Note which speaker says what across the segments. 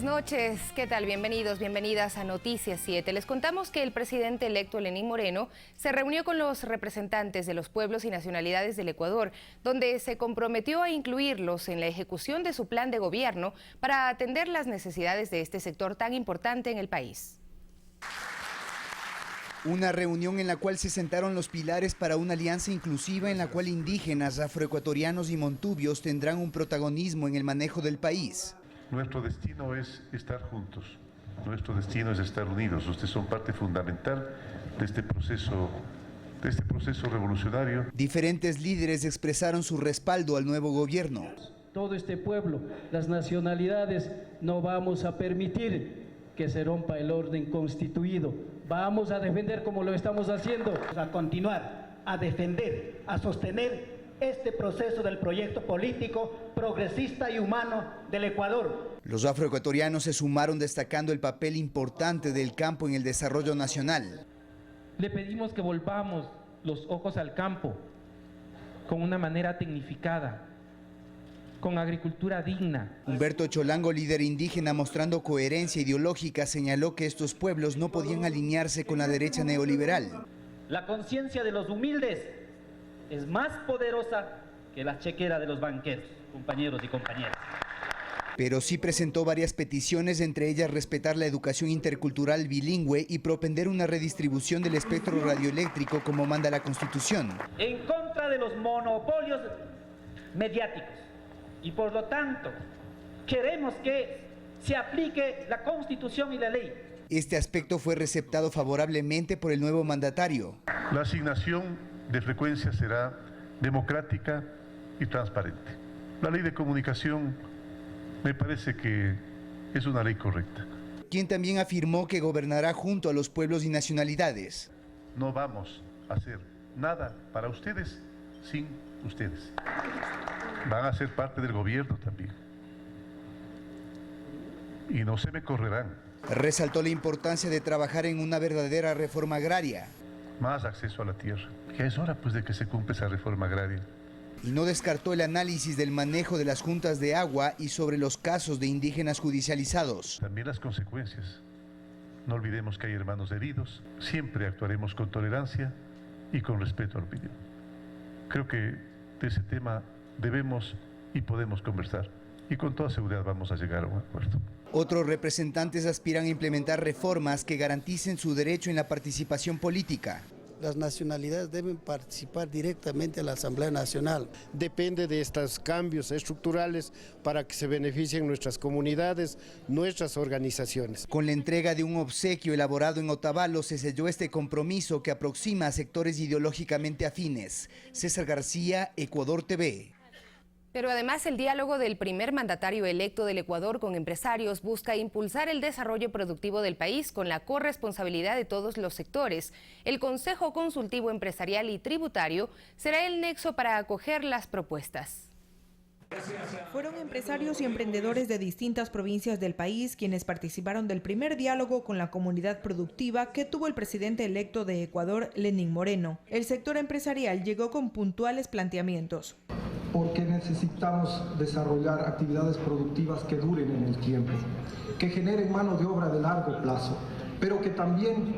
Speaker 1: buenas noches. ¿Qué tal? Bienvenidos, bienvenidas a Noticias 7. Les contamos que el presidente electo Lenín Moreno se reunió con los representantes de los pueblos y nacionalidades del Ecuador, donde se comprometió a incluirlos en la ejecución de su plan de gobierno para atender las necesidades de este sector tan importante en el país.
Speaker 2: Una reunión en la cual se sentaron los pilares para una alianza inclusiva en la cual indígenas, afroecuatorianos y montubios tendrán un protagonismo en el manejo del país.
Speaker 3: Nuestro destino es estar juntos, nuestro destino es estar unidos. Ustedes son parte fundamental de este proceso revolucionario.
Speaker 2: Diferentes líderes expresaron su respaldo al nuevo gobierno.
Speaker 4: Todo este pueblo, las nacionalidades, no vamos a permitir que se rompa el orden constituido. Vamos a defender como lo estamos haciendo.
Speaker 5: A continuar, a defender, a sostener este proceso del proyecto político, progresista y humano del Ecuador.
Speaker 2: Los afroecuatorianos se sumaron destacando el papel importante del campo en el desarrollo nacional.
Speaker 6: Le pedimos que volvamos los ojos al campo con una manera tecnificada, con agricultura digna.
Speaker 2: Humberto Cholango, líder indígena mostrando coherencia ideológica, señaló que estos pueblos no podían alinearse con la derecha neoliberal.
Speaker 7: La conciencia de los humildes es más poderosa que la chequera de los banqueros, compañeros y compañeras.
Speaker 2: Pero sí presentó varias peticiones, entre ellas respetar la educación intercultural bilingüe y propender una redistribución del espectro radioeléctrico como manda la Constitución.
Speaker 7: En contra de los monopolios mediáticos y por lo tanto queremos que se aplique la Constitución y la ley.
Speaker 2: Este aspecto fue receptado favorablemente por el nuevo mandatario.
Speaker 3: La asignación de frecuencia será democrática y transparente. La ley de comunicación me parece que es una ley correcta.
Speaker 2: Quien también afirmó que gobernará junto a los pueblos y nacionalidades.
Speaker 3: No vamos a hacer nada para ustedes sin ustedes. Van a ser parte del gobierno también. Y no se me correrán.
Speaker 2: Resaltó la importancia de trabajar en una verdadera reforma agraria.
Speaker 3: Más acceso a la tierra. Ya es hora pues de que se cumpla esa reforma agraria.
Speaker 2: Y no descartó el análisis del manejo de las juntas de agua y sobre los casos de indígenas judicializados.
Speaker 3: También las consecuencias. No olvidemos que hay hermanos heridos. Siempre actuaremos con tolerancia y con respeto a la opinión. Creo que de ese tema debemos y podemos conversar. Y con toda seguridad vamos a llegar a un acuerdo.
Speaker 2: Otros representantes aspiran a implementar reformas que garanticen su derecho en la participación política.
Speaker 8: Las nacionalidades deben participar directamente en la Asamblea Nacional.
Speaker 9: Depende de estos cambios estructurales para que se beneficien nuestras comunidades, nuestras organizaciones.
Speaker 2: Con la entrega de un obsequio elaborado en Otavalo se selló este compromiso que aproxima a sectores ideológicamente afines. César García, Ecuador TV.
Speaker 1: Pero además el diálogo del primer mandatario electo del Ecuador con empresarios busca impulsar el desarrollo productivo del país con la corresponsabilidad de todos los sectores. El Consejo Consultivo Empresarial y Tributario será el nexo para acoger las propuestas.
Speaker 10: Fueron empresarios y emprendedores de distintas provincias del país quienes participaron del primer diálogo con la comunidad productiva que tuvo el presidente electo de Ecuador, Lenín Moreno. El sector empresarial llegó con puntuales planteamientos.
Speaker 11: Porque necesitamos desarrollar actividades productivas que duren en el tiempo, que generen mano de obra de largo plazo, pero que también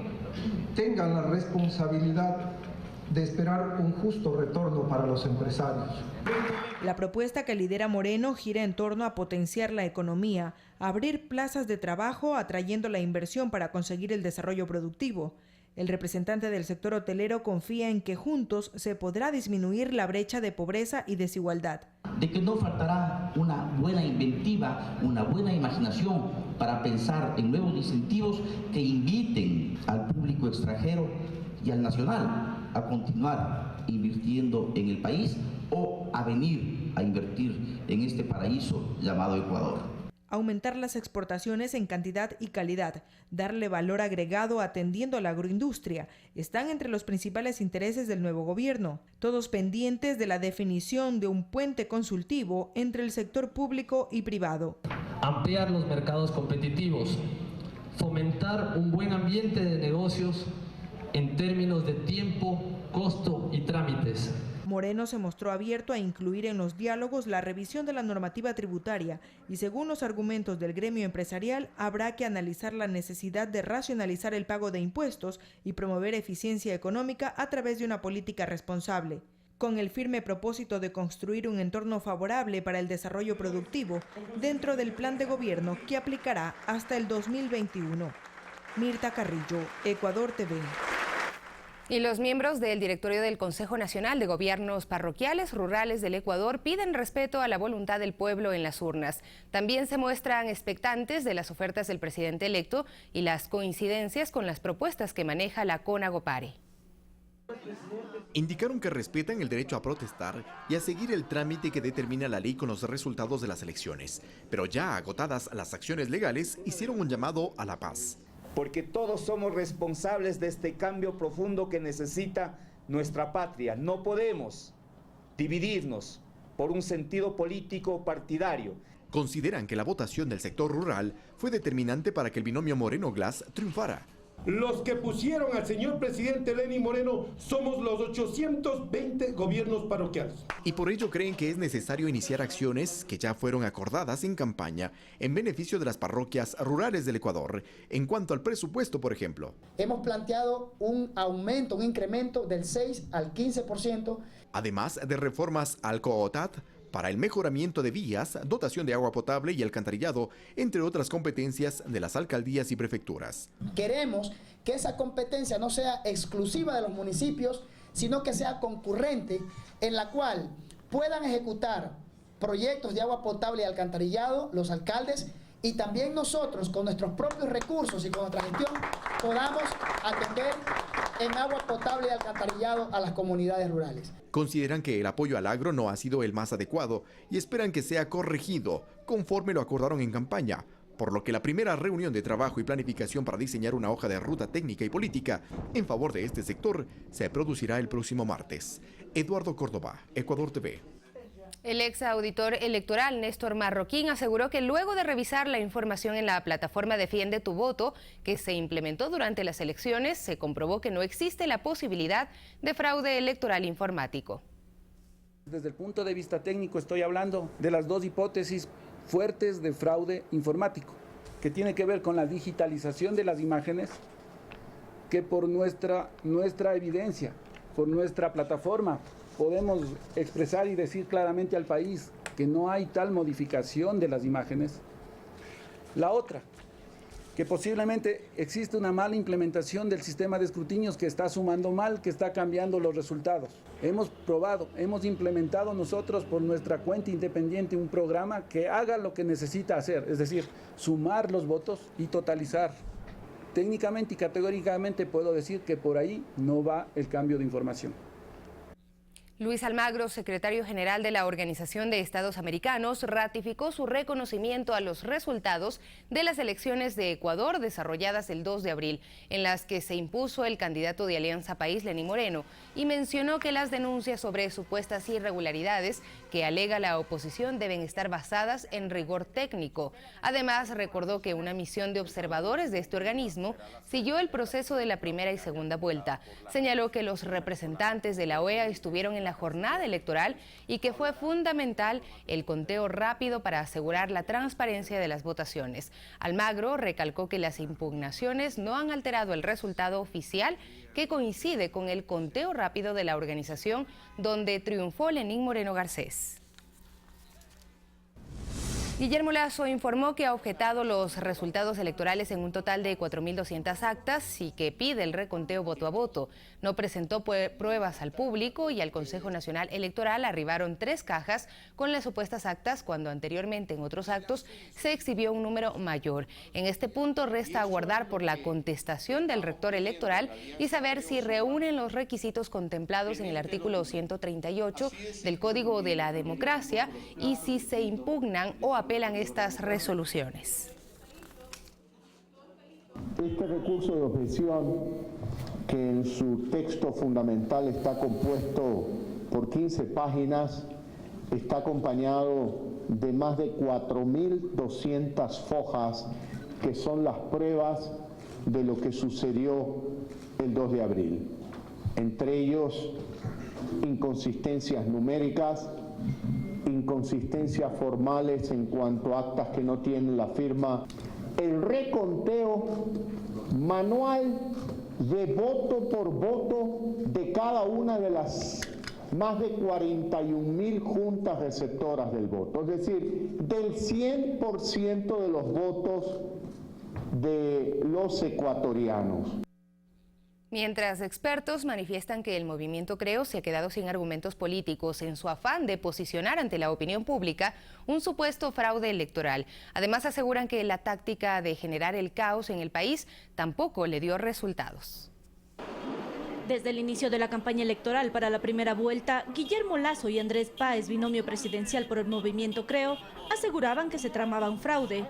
Speaker 11: tengan la responsabilidad de esperar un justo retorno para los empresarios.
Speaker 10: La propuesta que lidera Moreno gira en torno a potenciar la economía, abrir plazas de trabajo atrayendo la inversión para conseguir el desarrollo productivo. El representante del sector hotelero confía en que juntos se podrá disminuir la brecha de pobreza y desigualdad.
Speaker 12: De que no faltará una buena inventiva, una buena imaginación para pensar en nuevos incentivos que inviten al público extranjero y al nacional a continuar invirtiendo en el país o a venir a invertir en este paraíso llamado Ecuador.
Speaker 10: Aumentar las exportaciones en cantidad y calidad, darle valor agregado atendiendo a la agroindustria, están entre los principales intereses del nuevo gobierno, todos pendientes de la definición de un puente consultivo entre el sector público y privado.
Speaker 13: Ampliar los mercados competitivos, fomentar un buen ambiente de negocios en términos de tiempo, costo y trámites.
Speaker 10: Moreno se mostró abierto a incluir en los diálogos la revisión de la normativa tributaria y, según los argumentos del gremio empresarial, habrá que analizar la necesidad de racionalizar el pago de impuestos y promover eficiencia económica a través de una política responsable, con el firme propósito de construir un entorno favorable para el desarrollo productivo dentro del plan de gobierno que aplicará hasta el 2021. Mirta Carrillo, Ecuador TV.
Speaker 1: Y los miembros del directorio del Consejo Nacional de Gobiernos Parroquiales Rurales del Ecuador piden respeto a la voluntad del pueblo en las urnas. También se muestran expectantes de las ofertas del presidente electo y las coincidencias con las propuestas que maneja la CONAGOPARE.
Speaker 14: Indicaron que respetan el derecho a protestar y a seguir el trámite que determina la ley con los resultados de las elecciones. Pero ya agotadas las acciones legales, hicieron un llamado a la paz.
Speaker 15: Porque todos somos responsables de este cambio profundo que necesita nuestra patria. No podemos dividirnos por un sentido político partidario.
Speaker 14: Consideran que la votación del sector rural fue determinante para que el binomio Moreno-Glass triunfara.
Speaker 16: Los que pusieron al señor presidente Lenín Moreno somos los 820 gobiernos parroquiales.
Speaker 14: Y por ello creen que es necesario iniciar acciones que ya fueron acordadas en campaña en beneficio de las parroquias rurales del Ecuador. En cuanto al presupuesto, por ejemplo,
Speaker 17: hemos planteado un aumento, un incremento del 6 al 15%.
Speaker 14: Además de reformas al COOTAT, para el mejoramiento de vías, dotación de agua potable y alcantarillado, entre otras competencias de las alcaldías y prefecturas.
Speaker 17: Queremos que esa competencia no sea exclusiva de los municipios, sino que sea concurrente, en la cual puedan ejecutar proyectos de agua potable y alcantarillado los alcaldes, y también nosotros, con nuestros propios recursos y con nuestra gestión, podamos atender en agua potable y alcantarillado a las comunidades rurales.
Speaker 14: Consideran que el apoyo al agro no ha sido el más adecuado y esperan que sea corregido conforme lo acordaron en campaña, por lo que la primera reunión de trabajo y planificación para diseñar una hoja de ruta técnica y política en favor de este sector se producirá el próximo martes. Eduardo Córdoba, Ecuador TV.
Speaker 1: El ex auditor electoral Néstor Marroquín aseguró que luego de revisar la información en la plataforma Defiende tu Voto, que se implementó durante las elecciones, se comprobó que no existe la posibilidad de fraude electoral informático.
Speaker 18: Desde el punto de vista técnico estoy hablando de las dos hipótesis fuertes de fraude informático, que tiene que ver con la digitalización de las imágenes, que por nuestra evidencia, por nuestra plataforma, podemos expresar y decir claramente al país que no hay tal modificación de las imágenes. La otra, que posiblemente existe una mala implementación del sistema de escrutinios que está sumando mal, que está cambiando los resultados. Hemos probado, hemos implementado nosotros por nuestra cuenta independiente un programa que haga lo que necesita hacer, es decir, sumar los votos y totalizar. Técnicamente y categóricamente puedo decir que por ahí no va el cambio de información.
Speaker 1: Luis Almagro, secretario general de la Organización de Estados Americanos, ratificó su reconocimiento a los resultados de las elecciones de Ecuador desarrolladas el 2 de abril, en las que se impuso el candidato de Alianza País, Lenín Moreno, y mencionó que las denuncias sobre supuestas irregularidades que alega la oposición deben estar basadas en rigor técnico. Además, recordó que una misión de observadores de este organismo siguió el proceso de la primera y segunda vuelta. Señaló que los representantes de la OEA estuvieron en la jornada electoral y que fue fundamental el conteo rápido para asegurar la transparencia de las votaciones. Almagro recalcó que las impugnaciones no han alterado el resultado oficial, que coincide con el conteo rápido de la organización donde triunfó Lenín Moreno Garcés. Guillermo Lasso informó que ha objetado los resultados electorales en un total de 4.200 actas y que pide el reconteo voto a voto. No presentó pruebas al público y al Consejo Nacional Electoral arribaron 3 cajas con las supuestas actas cuando anteriormente en otros actos se exhibió un número mayor. En este punto resta aguardar por la contestación del rector electoral y saber si reúnen los requisitos contemplados en el artículo 138 del Código de la Democracia y si se impugnan o apelan estas resoluciones.
Speaker 19: Este recurso de objeción, que en su texto fundamental está compuesto por 15 páginas, está acompañado de más de 4.200 fojas que son las pruebas de lo que sucedió el 2 de abril. Entre ellos, inconsistencias numéricas, inconsistencias formales en cuanto a actas que no tienen la firma, el reconteo manual de voto por voto de cada una de las más de 41.000 juntas receptoras del voto, es decir, del 100% de los votos de los ecuatorianos.
Speaker 1: Mientras expertos manifiestan que el movimiento Creo se ha quedado sin argumentos políticos en su afán de posicionar ante la opinión pública un supuesto fraude electoral. Además aseguran que la táctica de generar el caos en el país tampoco le dio resultados.
Speaker 20: Desde el inicio de la campaña electoral para la primera vuelta, Guillermo Lasso y Andrés Páez, binomio presidencial por el movimiento Creo, aseguraban que se tramaba un fraude.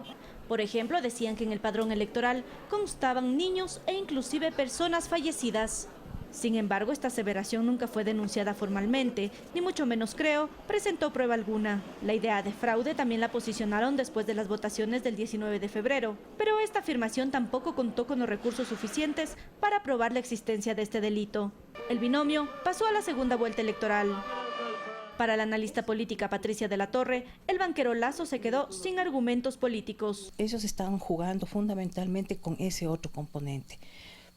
Speaker 20: Por ejemplo, decían que en el padrón electoral constaban niños e inclusive personas fallecidas. Sin embargo, esta aseveración nunca fue denunciada formalmente, ni mucho menos Creo presentó prueba alguna. La idea de fraude también la posicionaron después de las votaciones del 19 de febrero, pero esta afirmación tampoco contó con los recursos suficientes para probar la existencia de este delito. El binomio pasó a la segunda vuelta electoral. Para la analista política Patricia de la Torre, el banquero Lasso se quedó sin argumentos políticos.
Speaker 21: Ellos están jugando fundamentalmente con ese otro componente,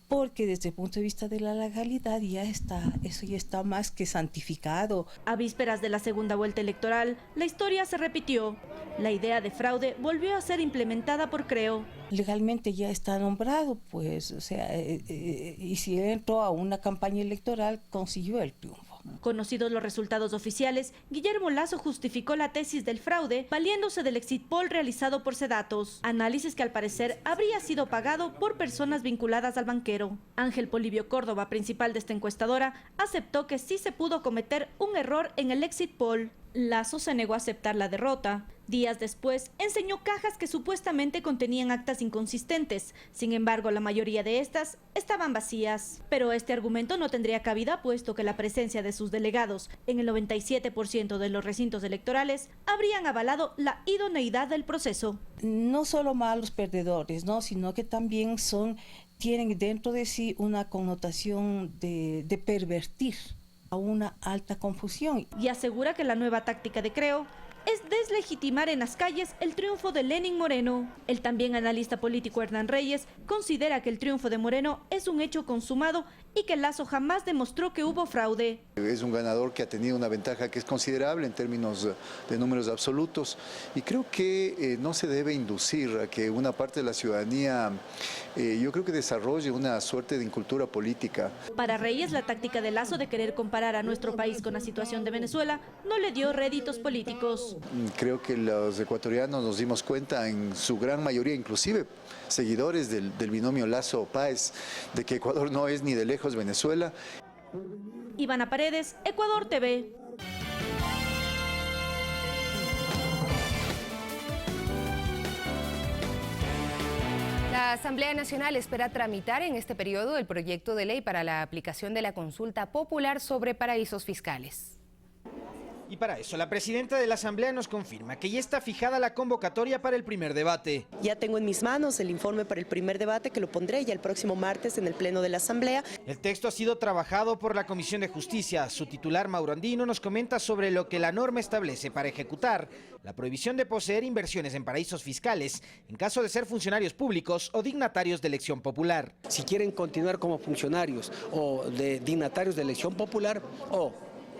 Speaker 21: porque desde el punto de vista de la legalidad eso ya está más que santificado.
Speaker 20: A vísperas de la segunda vuelta electoral, la historia se repitió. La idea de fraude volvió a ser implementada por Creo.
Speaker 21: Legalmente ya está nombrado, pues, o sea, y si entró a una campaña electoral, consiguió el triunfo.
Speaker 20: Conocidos los resultados oficiales, Guillermo Lasso justificó la tesis del fraude valiéndose del exit poll realizado por Sedatos, análisis que al parecer habría sido pagado por personas vinculadas al banquero. Ángel Polibio Córdoba, principal de esta encuestadora, aceptó que sí se pudo cometer un error en el exit poll. Lasso se negó a aceptar la derrota. Días después, enseñó cajas que supuestamente contenían actas inconsistentes. Sin embargo, la mayoría de estas estaban vacías. Pero este argumento no tendría cabida, puesto que la presencia de sus delegados en el 97% de los recintos electorales habrían avalado la idoneidad del proceso.
Speaker 21: No solo malos perdedores, ¿no?, sino que también tienen dentro de sí una connotación de pervertir a una alta confusión.
Speaker 20: Y asegura que la nueva táctica de Creo es deslegitimar en las calles el triunfo de Lenín Moreno. El también analista político Hernán Reyes considera que el triunfo de Moreno es un hecho consumado y que Lasso jamás demostró que hubo fraude.
Speaker 22: Es un ganador que ha tenido una ventaja que es considerable en términos de números absolutos y creo que no se debe inducir a que una parte de la ciudadanía, yo creo que desarrolle una suerte de incultura política.
Speaker 20: Para Reyes, la táctica de Lasso de querer comparar a nuestro país con la situación de Venezuela no le dio réditos políticos.
Speaker 22: Creo que los ecuatorianos nos dimos cuenta, en su gran mayoría, inclusive seguidores del binomio Lasso-Páez, de que Ecuador no es ni de lejos Venezuela.
Speaker 20: Ivana Paredes, Ecuador TV.
Speaker 1: La Asamblea Nacional espera tramitar en este periodo el proyecto de ley para la aplicación de la consulta popular sobre paraísos fiscales.
Speaker 23: Y para eso, la presidenta de la Asamblea nos confirma que ya está fijada la convocatoria para el primer debate.
Speaker 24: Ya tengo en mis manos el informe para el primer debate, que lo pondré ya el próximo martes en el Pleno de la Asamblea.
Speaker 23: El texto ha sido trabajado por la Comisión de Justicia. Su titular, Mauro Andino, nos comenta sobre lo que la norma establece para ejecutar la prohibición de poseer inversiones en paraísos fiscales en caso de ser funcionarios públicos o dignatarios de elección popular.
Speaker 25: Si quieren continuar como funcionarios o de dignatarios de elección popular,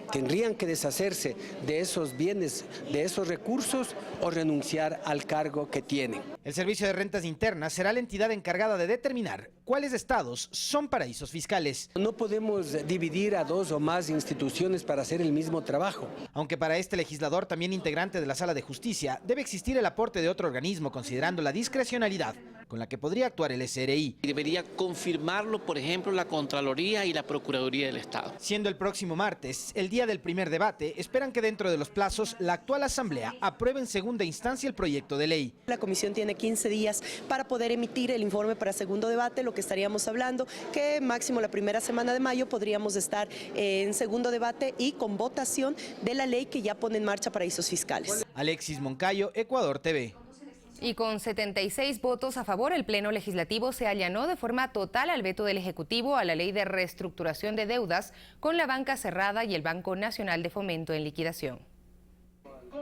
Speaker 25: tendrían que deshacerse de esos bienes, de esos recursos o renunciar al cargo que tienen.
Speaker 23: El Servicio de Rentas Internas será la entidad encargada de determinar cuáles estados son paraísos fiscales.
Speaker 25: No podemos dividir a dos o más instituciones para hacer el mismo trabajo.
Speaker 23: Aunque para este legislador, también integrante de la Sala de Justicia, debe existir el aporte de otro organismo, considerando la discrecionalidad con la que podría actuar el SRI.
Speaker 26: Debería confirmarlo, por ejemplo, la Contraloría y la Procuraduría del Estado.
Speaker 23: Siendo el próximo martes el día del primer debate, esperan que dentro de los plazos la actual Asamblea apruebe en segunda instancia el proyecto de ley.
Speaker 24: La comisión tiene 15 días para poder emitir el informe para segundo debate, lo que estaríamos hablando que máximo la primera semana de mayo podríamos estar en segundo debate y con votación de la ley que ya pone en marcha paraísos fiscales.
Speaker 23: Alexis Moncayo, Ecuador TV.
Speaker 1: Y con 76 votos a favor, el Pleno Legislativo se allanó de forma total al veto del Ejecutivo a la Ley de Reestructuración de Deudas con la banca cerrada y el Banco Nacional de Fomento en liquidación.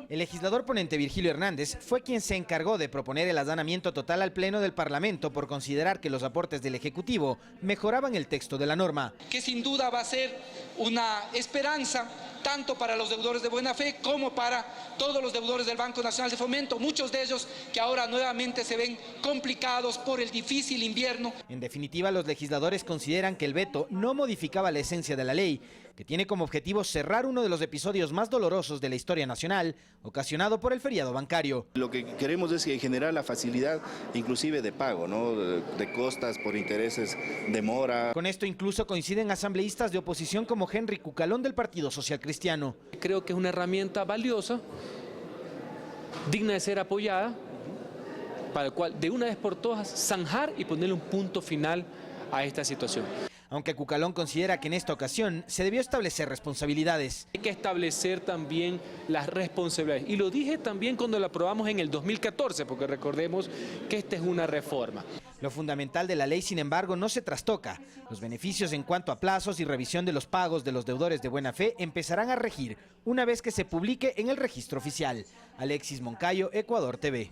Speaker 23: El legislador ponente Virgilio Hernández fue quien se encargó de proponer el allanamiento total al Pleno del Parlamento por considerar que los aportes del Ejecutivo mejoraban el texto de la norma.
Speaker 3: Que sin duda va a ser una esperanza tanto para los deudores de buena fe como para todos los deudores del Banco Nacional de Fomento, muchos de ellos que ahora nuevamente se ven complicados por el difícil invierno.
Speaker 23: En definitiva, los legisladores consideran que el veto no modificaba la esencia de la ley, que tiene como objetivo cerrar uno de los episodios más dolorosos de la historia nacional, ocasionado por el feriado bancario.
Speaker 4: Lo que queremos es generar la facilidad inclusive de pago, ¿no? de costas por intereses de mora.
Speaker 23: Con esto incluso coinciden asambleístas de oposición como Henry Cucalón del Partido Social Cristiano.
Speaker 5: Creo que es una herramienta valiosa, digna de ser apoyada, para el cual de una vez por todas zanjar y ponerle un punto final a esta situación.
Speaker 23: Aunque Cucalón considera que en esta ocasión se debió establecer responsabilidades.
Speaker 5: Hay que establecer también las responsabilidades. Y lo dije también cuando lo aprobamos en el 2014, porque recordemos que esta es una reforma.
Speaker 23: Lo fundamental de la ley, sin embargo, no se trastoca. Los beneficios en cuanto a plazos y revisión de los pagos de los deudores de buena fe empezarán a regir una vez que se publique en el registro oficial. Alexis Moncayo, Ecuador TV.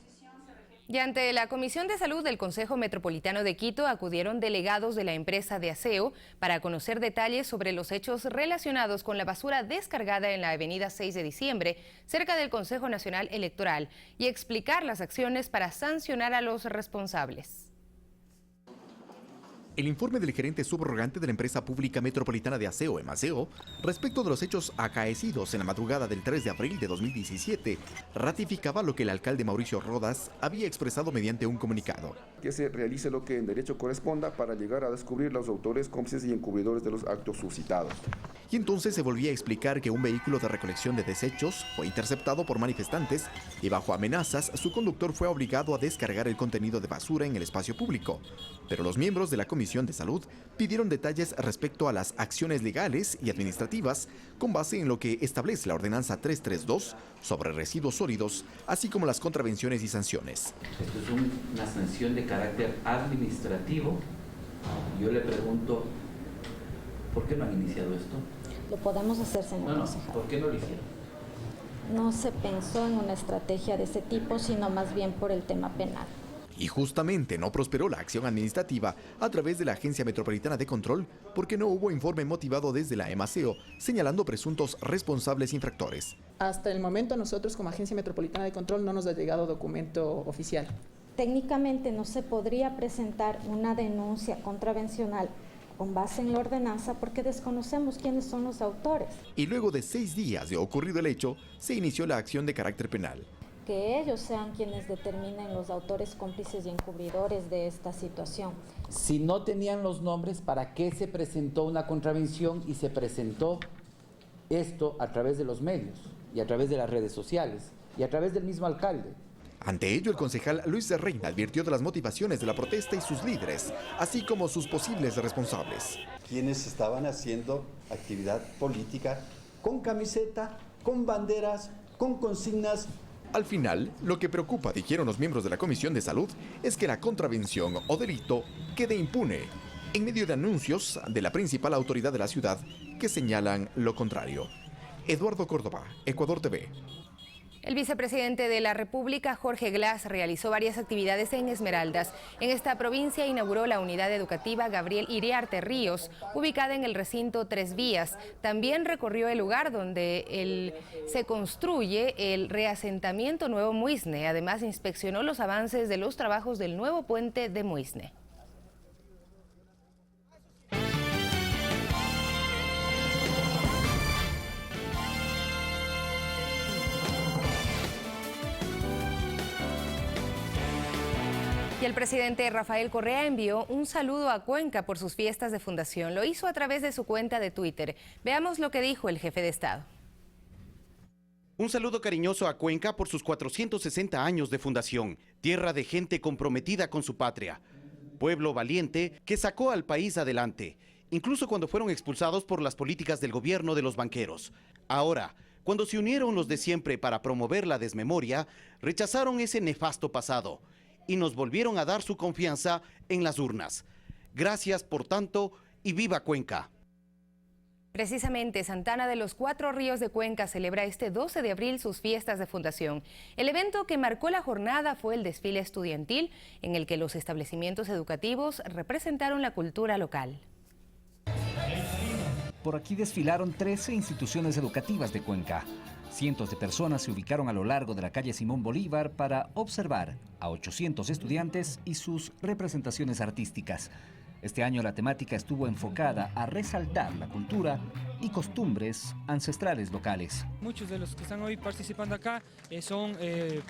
Speaker 1: Y ante la Comisión de Salud del Consejo Metropolitano de Quito acudieron delegados de la empresa de aseo para conocer detalles sobre los hechos relacionados con la basura descargada en la avenida 6 de diciembre, cerca del Consejo Nacional Electoral, y explicar las acciones para sancionar a los responsables.
Speaker 14: El informe del gerente subrogante de la empresa pública metropolitana de aseo, EMASEO, respecto de los hechos acaecidos en la madrugada del 3 de abril de 2017, ratificaba lo que el alcalde Mauricio Rodas había expresado mediante un comunicado.
Speaker 6: Que se realice lo que en derecho corresponda para llegar a descubrir los autores, cómplices y encubridores de los actos suscitados.
Speaker 14: Y entonces se volvía a explicar que un vehículo de recolección de desechos fue interceptado por manifestantes y bajo amenazas su conductor fue obligado a descargar el contenido de basura en el espacio público. Pero los miembros de la Comisión de Salud pidieron detalles respecto a las acciones legales y administrativas con base en lo que establece la Ordenanza 332 sobre residuos sólidos, así como las contravenciones y sanciones.
Speaker 7: Esto es una sanción de carácter administrativo. Yo le pregunto, ¿por qué no han iniciado esto?
Speaker 8: Lo podemos hacer, señor concejal.
Speaker 7: ¿Por qué no lo hicieron?
Speaker 8: No se pensó en una estrategia de ese tipo, sino más bien por el tema penal.
Speaker 14: Y justamente no prosperó la acción administrativa a través de la Agencia Metropolitana de Control porque no hubo informe motivado desde la EMASEO señalando presuntos responsables infractores.
Speaker 27: Hasta el momento nosotros como Agencia Metropolitana de Control no nos ha llegado documento oficial.
Speaker 8: Técnicamente no se podría presentar una denuncia contravencional con base en la ordenanza porque desconocemos quiénes son los autores.
Speaker 14: Y luego de 6 días de ocurrido el hecho, se inició la acción de carácter penal.
Speaker 8: Que ellos sean quienes determinen los autores, cómplices y encubridores de esta situación.
Speaker 28: Si no tenían los nombres, ¿para qué se presentó una contravención y se presentó esto a través de los medios y a través de las redes sociales y a través del mismo alcalde?
Speaker 14: Ante ello, el concejal Luis Reina advirtió de las motivaciones de la protesta y sus líderes, así como sus posibles responsables.
Speaker 29: Quienes estaban haciendo actividad política con camiseta, con banderas, con consignas.
Speaker 14: Al final, lo que preocupa, dijeron los miembros de la Comisión de Salud, es que la contravención o delito quede impune, en medio de anuncios de la principal autoridad de la ciudad que señalan lo contrario. Eduardo Córdoba, Ecuador TV.
Speaker 1: El vicepresidente de la República, Jorge Glass, realizó varias actividades en Esmeraldas. En esta provincia inauguró la unidad educativa Gabriel Iriarte Ríos, ubicada en el recinto Tres Vías. También recorrió el lugar donde se construye el reasentamiento Nuevo Muisne. Además, inspeccionó los avances de los trabajos del nuevo puente de Muisne. Y el presidente Rafael Correa envió un saludo a Cuenca por sus fiestas de fundación. Lo hizo a través de su cuenta de Twitter. Veamos lo que dijo el jefe de Estado.
Speaker 30: Un saludo cariñoso a Cuenca por sus 460 años de fundación, tierra de gente comprometida con su patria, pueblo valiente que sacó al país adelante, incluso cuando fueron expulsados por las políticas del gobierno de los banqueros. Ahora, cuando se unieron los de siempre para promover la desmemoria, rechazaron ese nefasto pasado y nos volvieron a dar su confianza en las urnas. Gracias por tanto y viva Cuenca.
Speaker 1: Precisamente, Santana de los Cuatro Ríos de Cuenca celebra este 12 de abril sus fiestas de fundación. El evento que marcó la jornada fue el desfile estudiantil, en el que los establecimientos educativos representaron la cultura local.
Speaker 2: Por aquí desfilaron 13 instituciones educativas de Cuenca. Cientos de personas se ubicaron a lo largo de la calle Simón Bolívar para observar a 800 estudiantes y sus representaciones artísticas. Este año la temática estuvo enfocada a resaltar la cultura y costumbres ancestrales locales.
Speaker 9: Muchos de los que están hoy participando acá son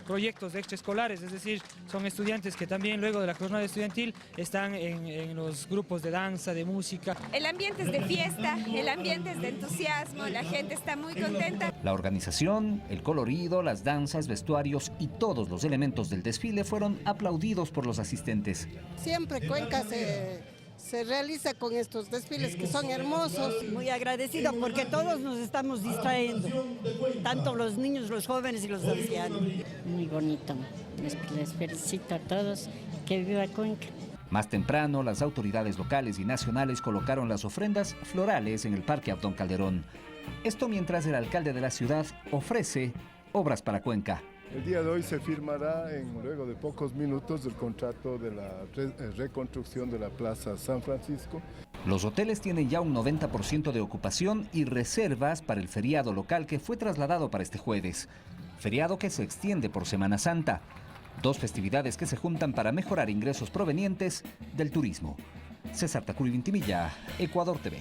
Speaker 9: proyectos extraescolares, es decir, son estudiantes que también luego de la jornada estudiantil están en los grupos de danza, de música.
Speaker 10: El ambiente es de fiesta, el ambiente es de entusiasmo, la gente está muy contenta.
Speaker 2: La organización, el colorido, las danzas, vestuarios y todos los elementos del desfile fueron aplaudidos por los asistentes.
Speaker 11: Siempre Cuenca se realiza con estos desfiles que son hermosos.
Speaker 12: Muy agradecido porque todos nos estamos distrayendo, tanto los niños, los jóvenes y los ancianos.
Speaker 13: Muy bonito, les felicito a todos, que viva Cuenca.
Speaker 2: Más temprano, las autoridades locales y nacionales colocaron las ofrendas florales en el Parque Abdón Calderón. Esto mientras el alcalde de la ciudad ofrece obras para Cuenca.
Speaker 15: El día de hoy se firmará, luego de pocos minutos, el contrato de la reconstrucción de la Plaza San Francisco.
Speaker 2: Los hoteles tienen ya un 90% de ocupación y reservas para el feriado local que fue trasladado para este jueves. Feriado que se extiende por Semana Santa. 2 festividades que se juntan para mejorar ingresos provenientes del turismo. César Tacuri Vintimilla, Ecuador TV.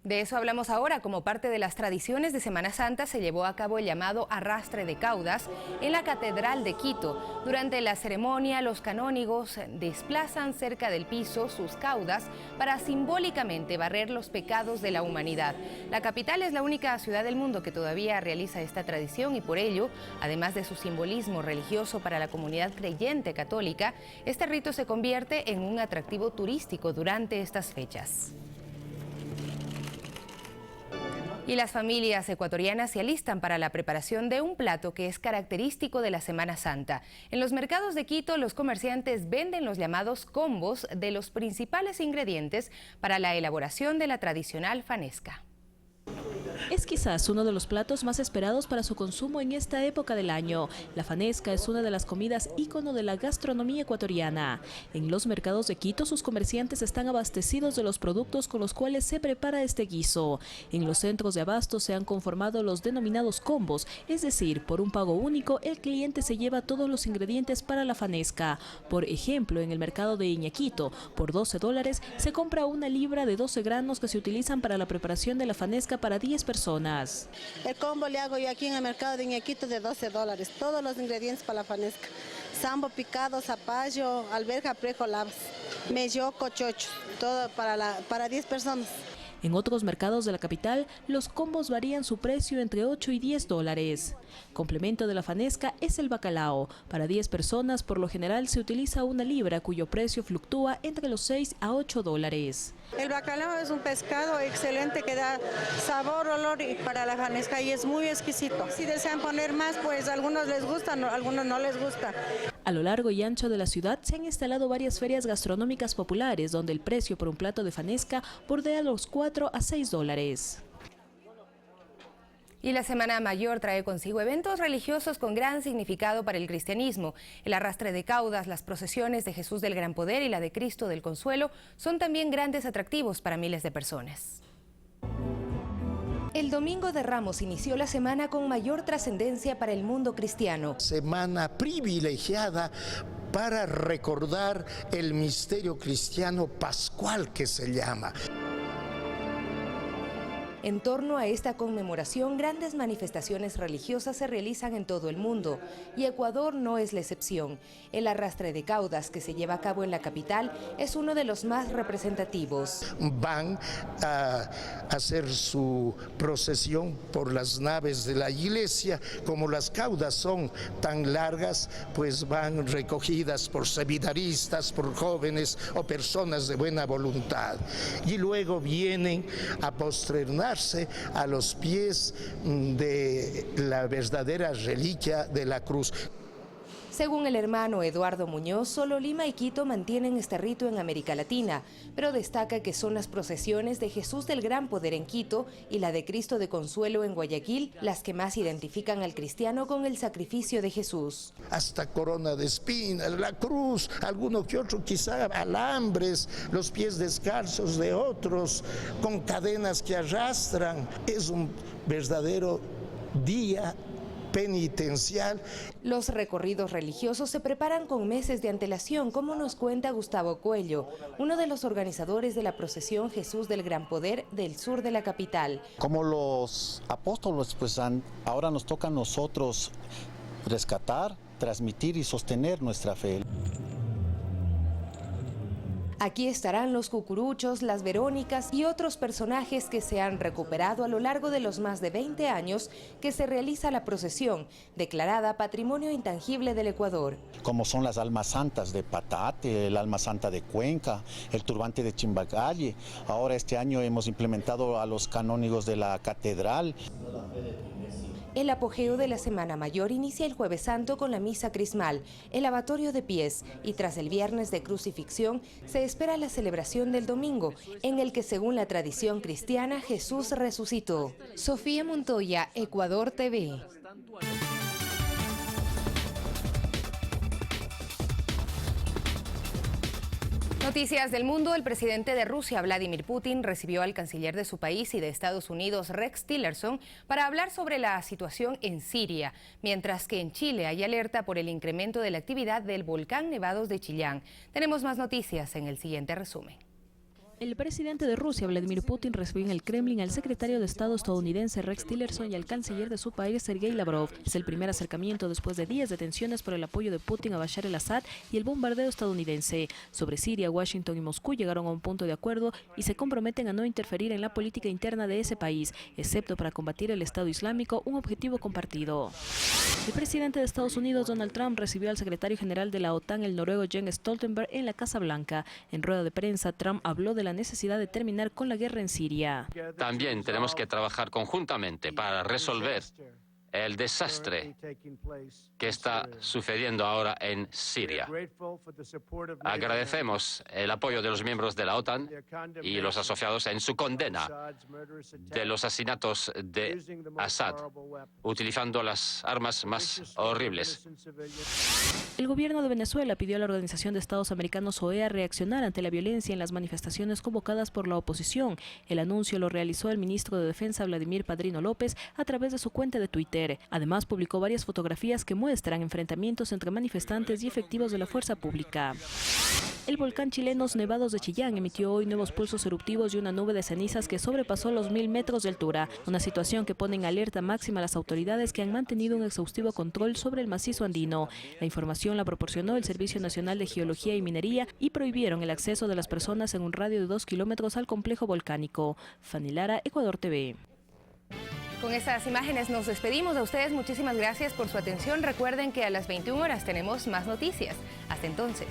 Speaker 1: De eso hablamos ahora. Como parte de las tradiciones de Semana Santa se llevó a cabo el llamado arrastre de caudas en la Catedral de Quito. Durante la ceremonia, los canónigos desplazan cerca del piso sus caudas para simbólicamente barrer los pecados de la humanidad. La capital es la única ciudad del mundo que todavía realiza esta tradición y por ello, además de su simbolismo religioso para la comunidad creyente católica, este rito se convierte en un atractivo turístico durante estas fechas. Y las familias ecuatorianas se alistan para la preparación de un plato que es característico de la Semana Santa. En los mercados de Quito, los comerciantes venden los llamados combos de los principales ingredientes para la elaboración de la tradicional fanesca.
Speaker 20: Es quizás uno de los platos más esperados para su consumo en esta época del año. La fanesca es una de las comidas ícono de la gastronomía ecuatoriana. En los mercados de Quito, sus comerciantes están abastecidos de los productos con los cuales se prepara este guiso. En los centros de abasto se han conformado los denominados combos, es decir, por un pago único, el cliente se lleva todos los ingredientes para la fanesca. Por ejemplo, en el mercado de Iñaquito, por $12 se compra una libra de 12 granos que se utilizan para la preparación de la fanesca para 10 personas.
Speaker 11: El combo le hago yo aquí en el mercado de Iñaquito de $12. Todos los ingredientes para la fanesca. Sambo picado, zapallo, alberja, prejo, labas, melloco, chocho. Todo para 10 personas.
Speaker 20: En otros mercados de la capital, los combos varían su precio entre $8 y $10. Complemento de la fanesca es el bacalao. Para 10 personas, por lo general, se utiliza una libra, cuyo precio fluctúa entre los $6 a $8.
Speaker 11: El bacalao es un pescado excelente que da sabor, olor para la fanesca y es muy exquisito. Si desean poner más, pues a algunos les gusta, a algunos no les gusta.
Speaker 20: A lo largo y ancho de la ciudad se han instalado varias ferias gastronómicas populares donde el precio por un plato de fanesca bordea los $4 a $6.
Speaker 1: Y la Semana Mayor trae consigo eventos religiosos con gran significado para el cristianismo. El arrastre de caudas, las procesiones de Jesús del Gran Poder y la de Cristo del Consuelo son también grandes atractivos para miles de personas. El Domingo de Ramos inició la semana con mayor trascendencia para el mundo cristiano.
Speaker 16: Semana privilegiada para recordar el misterio cristiano pascual que se llama.
Speaker 1: En torno a esta conmemoración, grandes manifestaciones religiosas se realizan en todo el mundo y Ecuador no es la excepción. El arrastre de caudas que se lleva a cabo en la capital es uno de los más representativos.
Speaker 16: Van a hacer su procesión por las naves de la iglesia. Como las caudas son tan largas, pues van recogidas por seminaristas, por jóvenes o personas de buena voluntad. Y luego vienen a posternarse postrarse a los pies de la verdadera reliquia de la cruz.
Speaker 1: Según el hermano Eduardo Muñoz, solo Lima y Quito mantienen este rito en América Latina, pero destaca que son las procesiones de Jesús del Gran Poder en Quito y la de Cristo de Consuelo en Guayaquil las que más identifican al cristiano con el sacrificio de Jesús.
Speaker 16: Hasta corona de espinas, la cruz, alguno que otro quizá alambres, los pies descalzos de otros, con cadenas que arrastran. Es un verdadero día penitencial.
Speaker 1: Los recorridos religiosos se preparan con meses de antelación, como nos cuenta Gustavo Cuello, uno de los organizadores de la procesión Jesús del Gran Poder del sur de la capital.
Speaker 3: Como los apóstoles, pues ahora nos toca a nosotros rescatar, transmitir y sostener nuestra fe.
Speaker 1: Aquí estarán los cucuruchos, las Verónicas y otros personajes que se han recuperado a lo largo de los más de 20 años que se realiza la procesión, declarada Patrimonio Intangible del Ecuador.
Speaker 3: Como son las almas santas de Patate, el alma santa de Cuenca, el turbante de Chimbagalle. Ahora este año hemos implementado a los canónigos de la catedral.
Speaker 1: El apogeo de la Semana Mayor inicia el Jueves Santo con la Misa Crismal, el lavatorio de pies y tras el Viernes de Crucifixión se espera la celebración del domingo, en el que según la tradición cristiana Jesús resucitó. Sofía Montoya, Ecuador TV. Noticias del mundo. El presidente de Rusia, Vladimir Putin, recibió al canciller de su país y de Estados Unidos, Rex Tillerson, para hablar sobre la situación en Siria, mientras que en Chile hay alerta por el incremento de la actividad del volcán Nevados de Chillán. Tenemos más noticias en el siguiente resumen.
Speaker 4: El presidente de Rusia, Vladimir Putin, recibió en el Kremlin al secretario de Estado estadounidense Rex Tillerson y al canciller de su país, Sergei Lavrov. Es el primer acercamiento después de días de tensiones por el apoyo de Putin a Bashar al-Assad y el bombardeo estadounidense. Sobre Siria, Washington y Moscú llegaron a un punto de acuerdo y se comprometen a no interferir en la política interna de ese país, excepto para combatir el Estado Islámico, un objetivo compartido. El presidente de Estados Unidos, Donald Trump, recibió al secretario general de la OTAN, el noruego Jens Stoltenberg, en la Casa Blanca. En rueda de prensa, Trump habló de la necesidad de terminar con la guerra en Siria.
Speaker 17: También tenemos que trabajar conjuntamente para resolver el desastre que está sucediendo ahora en Siria. Agradecemos el apoyo de los miembros de la OTAN y los asociados en su condena de los asesinatos de Assad, utilizando las armas más horribles.
Speaker 4: El gobierno de Venezuela pidió a la Organización de Estados Americanos, OEA, reaccionar ante la violencia en las manifestaciones convocadas por la oposición. El anuncio lo realizó el ministro de Defensa, Vladimir Padrino López, a través de su cuenta de Twitter. Además, publicó varias fotografías que muestran enfrentamientos entre manifestantes y efectivos de la fuerza pública. El volcán chileno Nevados de Chillán emitió hoy nuevos pulsos eruptivos y una nube de cenizas que sobrepasó los 1000 metros de altura, una situación que pone en alerta máxima a las autoridades que han mantenido un exhaustivo control sobre el macizo andino. La información la proporcionó el Servicio Nacional de Geología y Minería y prohibieron el acceso de las personas en un radio de 2 kilómetros al complejo volcánico. Fanny Lara, Ecuador TV.
Speaker 1: Con estas imágenes nos despedimos de ustedes. Muchísimas gracias por su atención. Recuerden que a las 21 horas tenemos más noticias. Hasta entonces.